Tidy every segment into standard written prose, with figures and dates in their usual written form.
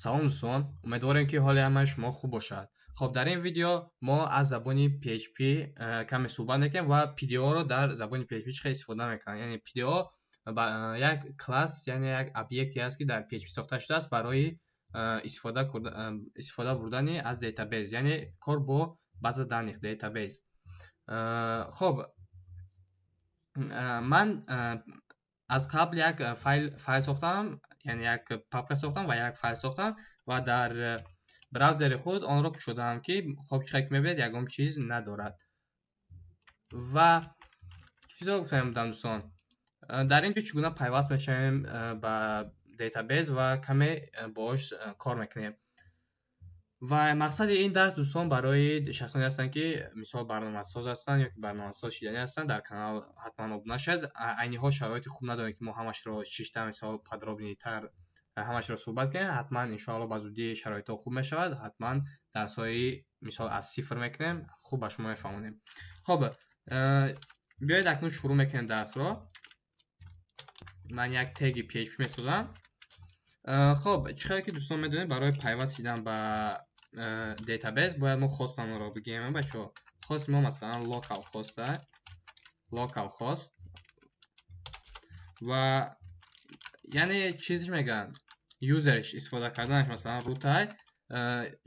салом дӯстон, умедворем ки ҳоли ҳамаи шумо хуб бошад. Хоб, дар ин видео мо аз забони PHP каме суҳбат мекунем ва PDO-ро дар забони PHP чӣ хел истифода мекунем. Яъне PDO як класс, яъне як объекте аст ки дар PHP сохта шудааст барои истифода бурдани аз database, яъне кор бо база даних database. Хоб, ман аз қабл як файл сохтам, яъне як папка сохтам ва як файл сохтам ва дар браузери худ онро кушодам ки хоб чӣ хел мебинед ягон чиз надорад. Ва чизро гуфтем дӯстон, дар ин ҷо чӣ гуна пайваст мешавем ба database ва каме бош кор мекунем. ва мақсади ин дарс дӯстон барои шахсоне ҳастанд ки мисол барномасоз ҳастанд ё ки барномасоз шудани ҳастанд, дар канал ҳатман обуна шавед. Айни ҳол шароити хуб надорем ки мо ҳамашро шишта мисол подробнитар ҳамашро суҳбат кунем. Ҳатман иншоалло ба зудӣ шароитҳо хуб мешавад. Ҳатман дарсҳои мисол аз сифр мекунем, хуб ба шумо мефаҳмонем. Хоб, биёед акнун шурӯъ мекунем дарсро. Ман як теги PHP месозам. Хоб, чӣ хеле ки дӯстон медонед, барои пайваст шудан ба database бояд мо хостамонро бигирем. Бачаҳо, хост мо масалан localhost ва яъне чизиш мегӯянд юзериш истифода карданаш масалан rutai.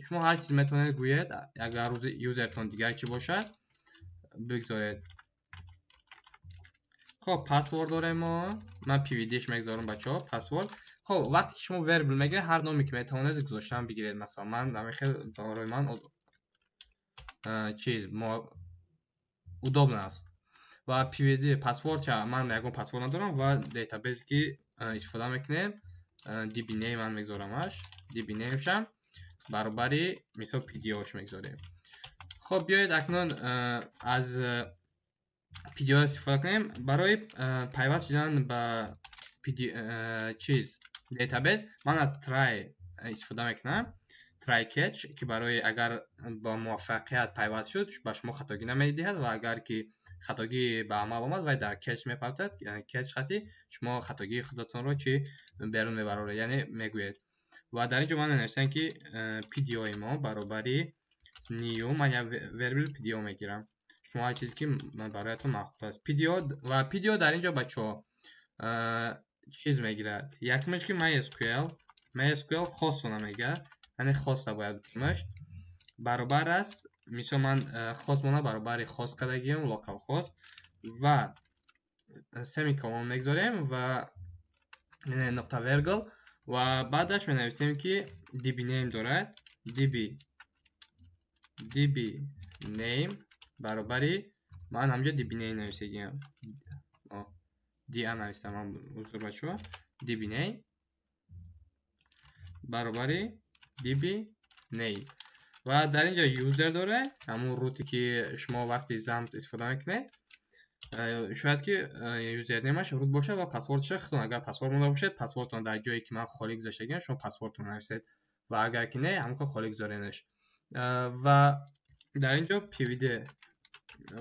Шумо ҳар чиз метавонед гӯед. Агар юзертон дигар чӣ бошад бигзоред. Хоб, пасворд дорем мо. Ман pvdш мегзорам бачаҳо, пасворд. Хоб, вақте ки шумо вербл мегиред, ҳар номе ки метавонед гузоштан бигиред. Масалан ман намехел барои ман чиз удобно аст. Ва pvd пасворд ча ман ягон пасворд надорам ва database ки истифода мекунем dbname ман мегзорамаш. dbname шам баробари мисол PDO ш мегзорем. Хоб, биёед акнун аз PDO истифода кунем барои пайваст шудан ба чиз database. Ман аз try истифода мекунам. Try catch ки барои агар ба муваффақият пайваст шуд, ба шумо хатогӣ намедиҳад ва агар ки хатогӣ ба амал омад, вай дар catch мепартад. Catch хати шумо хатогии худатонро чӣ берун мебароред, яъне мегӯед. Ва дар ин ҷо ман менависам ки PDO мо баробари new, ман як вербл PDO мегирам. Шумо ҳар чизе ки бароятон махсус аст. PDO дар ин ҷо бачаҳо чиз мегирад. Якумаш ки MySQL хостро намегирад, яъне хоста бояд бигӯмаш. Баробар аст, мисол ман хост мона баробари хост кардагиам localhost ва семиколон мегзорем ва нуқта вергл ва баъдаш менависем ки dbname дорад. dbname баробари ман ҳамҷо dbname нависагиам. нависам ман узр бачаҳо. dbname баробари dbname ва дар ин ҷо user дорад, ҳамун рути ки шумо вақти замп истифода мекунед. шояд ки юзернеймаш рут бошад ва пасвордаш худтон. Агар пасворд монда бошад, пасвордтон дар ҷое ки ман холӣ гузоштагиам, шумо пасвордтон нависед ва агар ки не, ҳамон холӣ гузоренаш. Ва дар ин ҷо pvd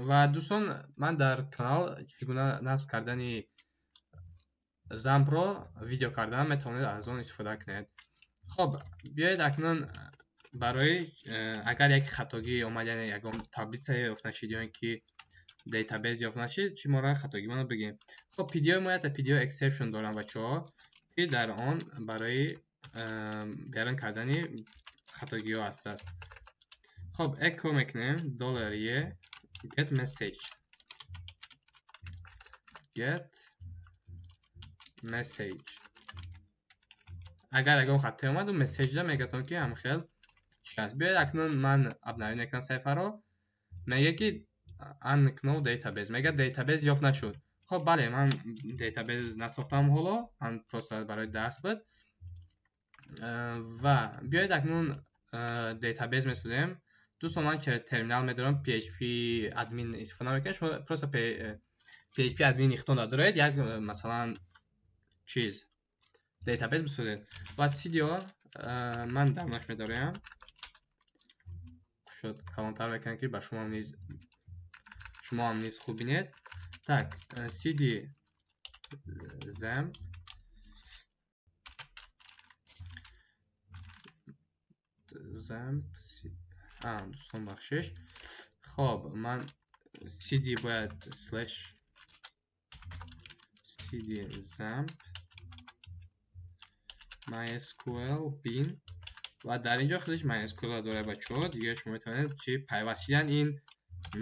ва дӯстон, ман дар канал чӣ гуна насб кардани зампро видео кардам, метавонед аз он истифода кунед. Хоб, биёед акнун барои агар як хатогӣ омад, яъне ягон таблица ёфт нашид ё ин ки database ёфт нашид, чӣ мора хатогиро бигем. Хоб, PDO мо як PDO exception дорам бачаҳо, ки дар он барои берун кардани хатогиҳо ҳастааст. Хоб, echo мекунем $e get message. Агар ягон хате омаду мессеҷда мегӯяд ки ҳамхел шикаст. Биёед акнун ман абнавӣ мекунам саҳифаро. Мега ки unknown database, мега database ёфт нашуд. Хоб, бале, ман database насохтам ҳоло, ман просто барои дарс буд. Ва биёед акнун database месозем. Дӯстон, ман через терминал медорам PHP admin истифода мекунам. Шумо просто PHP admin ихтиёр доред. Як масалан چیز دیتابیس بسازید و CDO من درناش می‌دارم شد کامنتار بکنید که با شما هم نیز خوب بینید. так cd XAMPP دوستان بخشش. خب من cd باید slash cd XAMPP mysql bin و در اینجا خودش mysql داره بچه‌ها دیگه. شما میتونید چی پیوستیدن این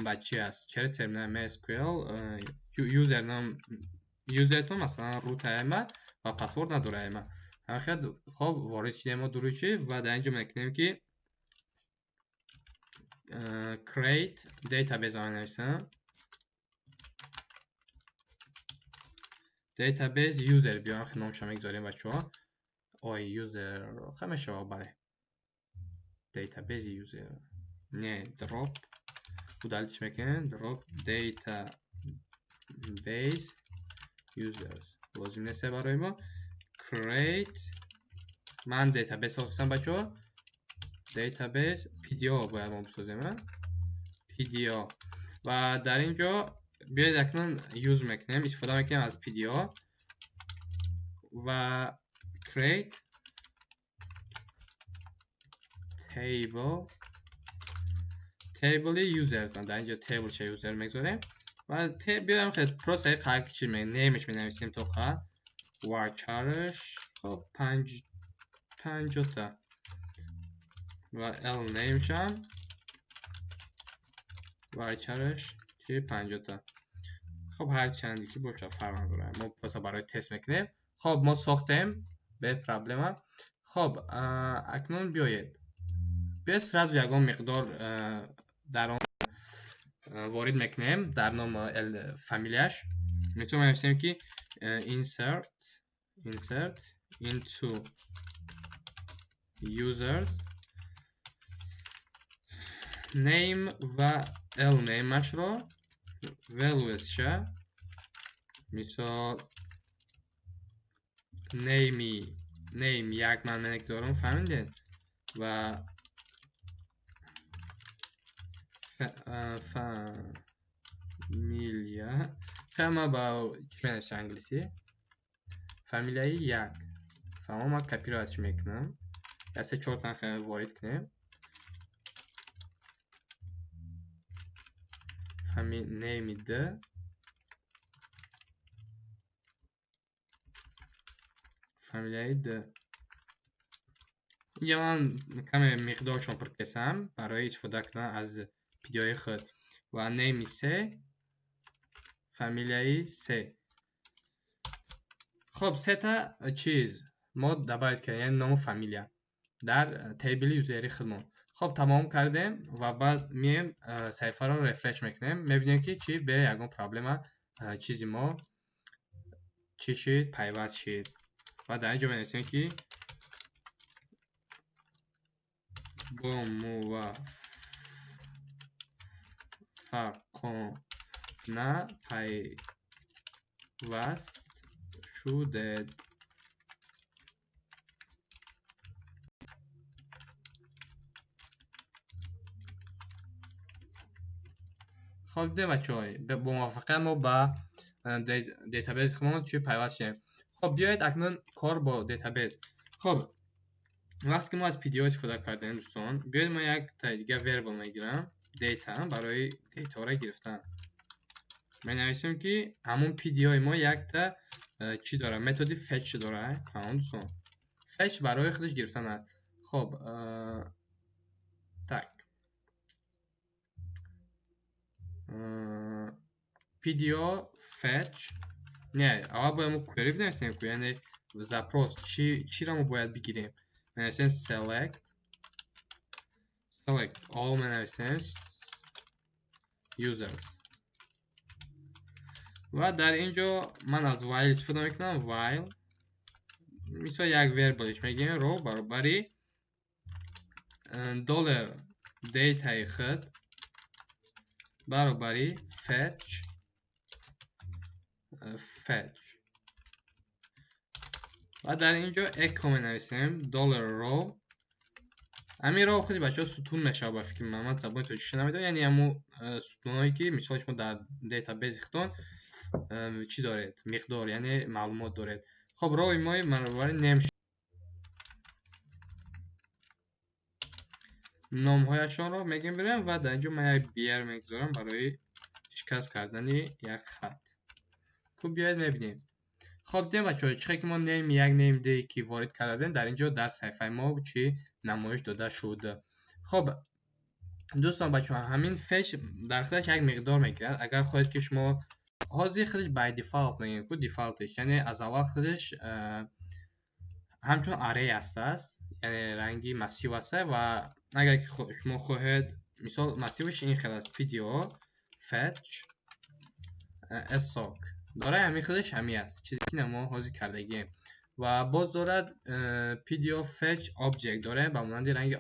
بچه است چرا ترمینال mysql یوزرتون مثلا روت ایمه و پسورد نداره ایمه حقیقت. خب وارد شدیم ما دروچی و در اینجا میکنیم که create database آنیسم database user بیان خیلی نامشا میگذاریم بچه ها user همشه بله database user نه drop удалить میکنیم drop database users لازم نیست برای ما create من database ساختم بچه ها database pdo باید ما بسازیم pdo و در اینجا بیاید اکنون یوز میکنیم استفاده میکنیم از pdo و create table users در اینجا table چه user میگذاریم و بیایم خیلی پروسه قرار چی میگه نیمش مینویسیم تو خواه varcharش خب 50 تا و l نیمشم varcharش چی 50 تا. خب هر چندی که باشه فرق نداره ما پس برای تست میکنیم. خب ما ساختیم به پرابلم. خب اکنون بیایید سراز یگان مقدار در آن وارد میکنیم در نام فامیلیش میتونیم نوشتیم که insert into users name و l nameش رو values شه مثال name یک من نگذارم فهمیدید و فامیلیا کما با چنش انگلیسی فامیلیای یک فهمم ما کپی رو ازش میکنم یا تا 4 تا خیلی وارد کنیم name ده فامیلیای ده اینجا من کم مقدارشون پرکسم برای استفاده کردن از پیدیوهای خود و name سه فامیلیای سه. خب سه تا چیز ما دبایز کردیم یعنی نام فامیلیا در تیبل یوزری خودمون. خب تمام کردیم و بعد میم صفحه رو رفرش میکنیم میبینیم که چی به یگان پرابلم چیزی ما چی شد پیوست شد و در اینجا بنویسیم که با موفقانه پیوست شده. خب ده بچه های به موافقه ما با دیتابیس خودمون چی پیوست شدیم. خب بیایید اکنون کار با دیتابیس. خب وقتی که ما از PDO استفاده کردیم دوستان بیایید ما یک تا دیگه وریبل میگیرم دیتا برای دیتا را گرفتن می نویسیم که همون PDO ما یک تا چی داره متد fetch داره فهم دوستان fetch برای خودش گرفتن هست. خب تک PDO fetch نه اول باید ما کوئری بنویسیم که یعنی زپروس چی را ما باید بگیریم مثلا select all منویسیم users و در اینجا من از while استفاده میکنم while میتونه یک وریبلش میگیم رو برابری دلار دیتا خود برابری fetch و در اینجا اکو منویسیم دلار رو. همین رو خودی بچه ها ستون میشه با فکر من زبان توجیش نمیده، یعنی همون ستون هایی که مثال شما در دیتابیس خودتون چی دارید، مقدار یعنی معلومات دارید. خب روی ما منوبر نیم نام هایشان رو میگیم بریم و در اینجا من یک بیر میگذارم برای شکست کردن یک خط. خب بیاید میبینیم. خب دیدیم بچه‌ها چقدر که ما نیم یک نیم دی که وارد کردیم در اینجا در صفحه ما چی نمایش داده شده. خب دوستان بچه‌ها همین فچ در خودش یک مقدار میگیرد. اگر خواهید که شما حاضر خودش بای دیفالت میگیم که دیفالتش یعنی از اول خودش همچون اری است، یعنی رنگی مسیو است و اگر که شما خواهید مثال مسیوش این خیلی است پیدیو فچ اساک داره همین خودش همین است چیزی که ما حاضر کردگیم و باز دارد پیدیو فچ آبجکت داره با مانند رنگ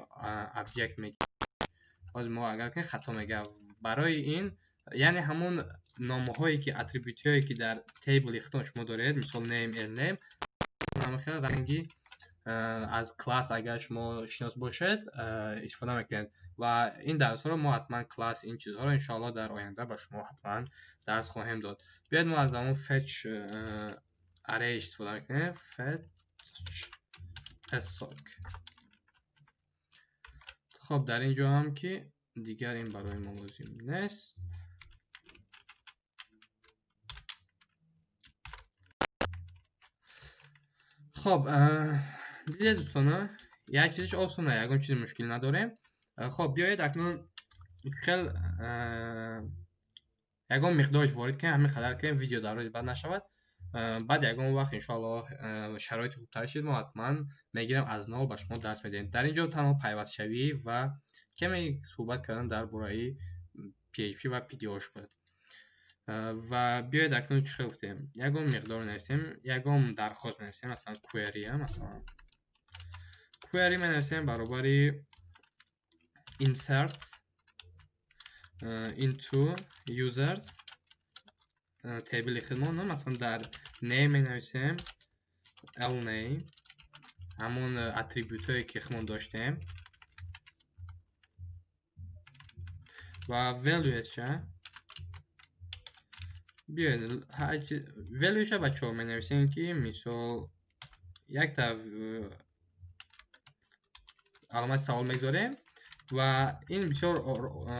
آبجکت میگه. باز ما اگر که خطا میگه برای این یعنی همون نامه هایی که اتریبیوت هایی که در تیبل خودتون شما دارید مثال نیم ال نیم نام خیلی رنگی از کلاس اگر شما شناس باشد استفاده میکنید و این درس ها رو ما حتما کلاس این چیزها رو انشاءالله در آینده با شما حتما درس خواهیم داد. بیاید ما از همون فچ اری استفاده میکنیم فچ اساک. خب در اینجا هم که دیگر این برای ما لازم نیست. خب دیگه دوستان یک چیزش آسونه یکم چیز مشکل نداریم. خب بیایید اکنون خیلی یکم مقدارش وارد کنیم همین خاطر که ویدیو دراز بعد نشود. بعد یکم وقت انشالله شرایط خوبتر شد ما حتما میگیرم از نو با شما درس میدیم. در اینجا تنها پیوست شوی و کمی صحبت کردن درباره PHP و PDOش بود. و بیاید اکنون چی گفتیم یکم مقدار نویسیم یکم درخواست نویسیم مثلا query مثلا query نویسیم برابر insert into users تیبل خودمون مثلا در name نویسیم lname همون اتریبیوت هایی که خودمون داشتیم و value چه بیاید value شه بچه ها می نویسیم که مثال یک تا علامت سوال میگذاریم و این بسیار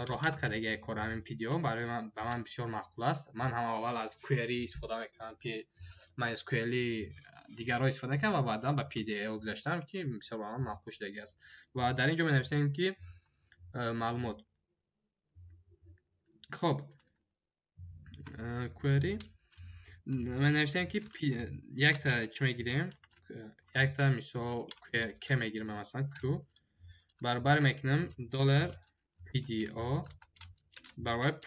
راحت کردگی کار همین پیدیو برای من به من بسیار معقول است. من هم اول از query استفاده میکنم که MySQL دیگر را استفاده کنم و بعدا به PDO گذاشتم که بسیار برای من معقول شده است. و در اینجا می نویسیم که معلومات. خب query می نویسیم که یک تا چی میگیریم یک تا مثال که میگیریم مثلا q برابر میکنم دلار PDO برابر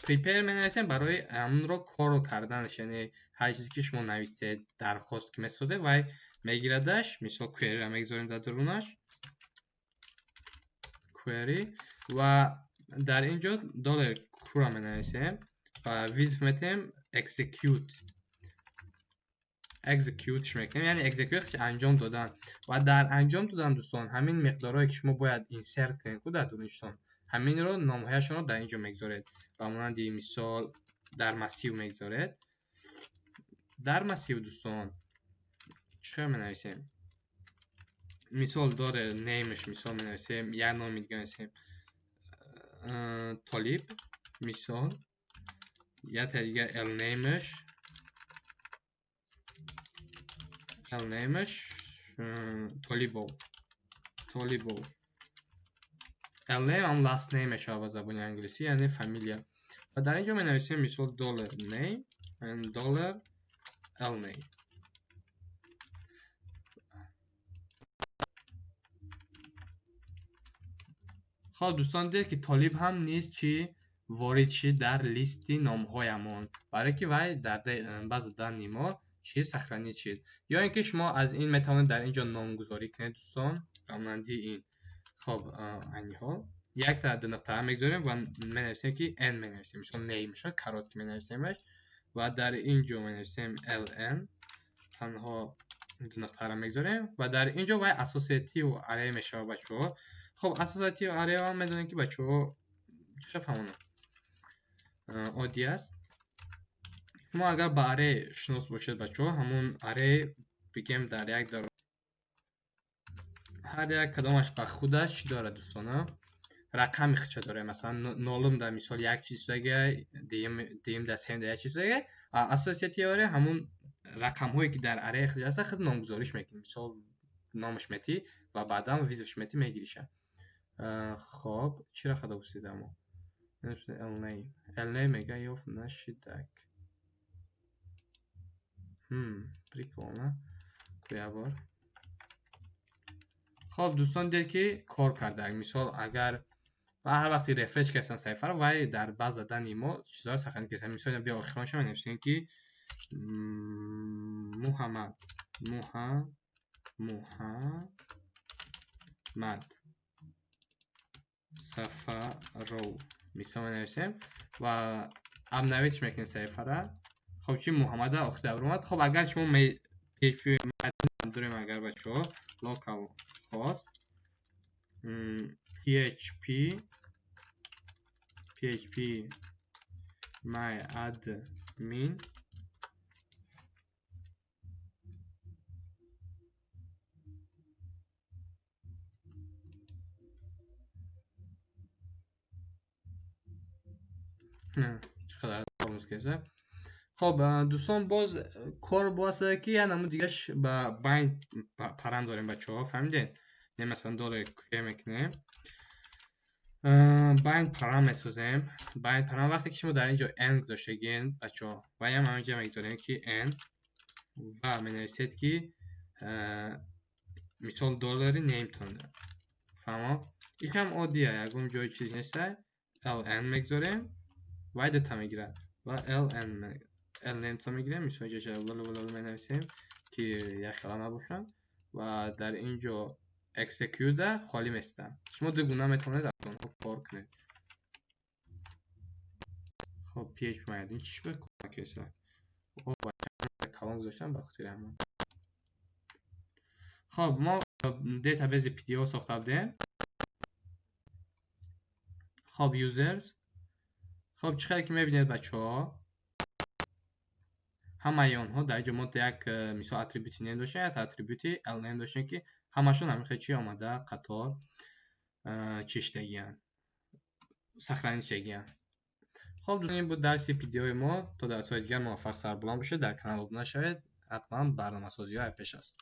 prepare می نویسیم برای امن رو کار کردنش یعنی هر چیزی که شما نویسید درخواست که میسازه و میگیردش مثال query رو میگذاریم در درونش query و در اینجا دلار q رو می نویسیم و ویزف میتیم execute میکنیم یعنی execute انجام دادن و در انجام دادن دوستان همین مقدارهایی که شما باید insert کنید در درونشون همین رو نامه‌هاشون رو در اینجا میگذارید و مانند مثال در مسیو میگذارید در مسیو دوستان چه می نویسیم مثال داره نیمش مثال می نویسیم یا نام دیگه نویسیم طالب مثال یا دیگه ال نیمش طالبو ال name هم last nameش به زبان انگلیسی یعنی فامیلیا و در اینجا می نویسیم مثال dollar name and dollar ال name. خب دوستان دید که طالب هم نیست چی وارد شد در لیست نام هایمون برای که وای در بعض دانی ما چی سخرانی شد یا اینکه شما از این میتوانید در اینجا نامگذاری کنید دوستان مانندی این. خب این حال یک تا دو نقطه میگذاریم و می نویسیم که n می نویسیم مثلا نیمش کارات که می نویسیمش و در اینجا می نویسیم ln تنها دو نقطه را میگذاریم و در اینجا وای اسوسیاتیو اره میشه بچه‌ها. خب اسوسیاتیو اره هم میدونید که بچه‌ها چه فهمونم عادی است. شما اگر با اره شناس باشید بچه‌ها، همون اره بگیم در یک در هر یک کدامش با خودش داره دوستان، رقم خچه داره. مثلا نولم در مثال یک چیز دیگه، دیم در سیم در یک چیز دیگه. اساسیتی اره همون رقم هایی که در اره خچه هست خود نامگذاریش میکنی، مثال نامش میتی و بعدا ویزش میتی میگیریشه. خب چی را خدا بسید اما ال میگه یوف نشیدک. прикольно. کویابار. خب دوستان دید که کار کرده. مثال اگر و هر وقتی رفرش کردن صفحه رو و در باز دادن ما چیزا رو سخن کردن. مثلا بیا آخرش من نوشتیم که محمد صفحه رو مثلا نوشتیم و اب نویش میکنیم صفحه رو. خب چی محمد آخر اومد. خب اگر شما PHP داریم اگر بچه‌ها local host PHP my admin چقدر آموز کشه. خب دوستان باز کار باسه که یه نمو دیگهش با بایند پرام داریم بچه‌ها، فهمیدین؟ نه مثلا داره که میکنیم بایند پرام میسازیم. بایند پرام وقتی که شما در اینجا n گذاشتگین بچه‌ها و هم همینجا میگذاریم که n و منویسید که مثال دلاری نیم تونه. فهمم؟ یکم عادیه، یکم جای چیز نیسته. ln میگذاریم و دیتا میگیره و ln name تا میگیریم. مثلا اینجا ولو مینویسیم که یک خلا نباشن و در اینجا execute خالی میستم. شما دو گونه میتونید از اونها کار کنید. خب PHP این چیش بکنم کسا کلام گذاشتم بخاطر همون. خب ما دیتابیس PDO ساخته بودیم. خب یوزرز، خب چقدر که میبینید بچه‌ها همه اونها در اینجا ما یک مثال اتریبیوت نیم داشتن یا اتریبیوت ال نیم داشتن که همشون همین چی آمده قطار چشتگیان سخرانی شگیان. خب دوستان این بود درس PDO ما. تا درس های دیگر موفق سربلند باشید. در کانال ابونده شوید. حتما برنامه‌سازی های پیش است.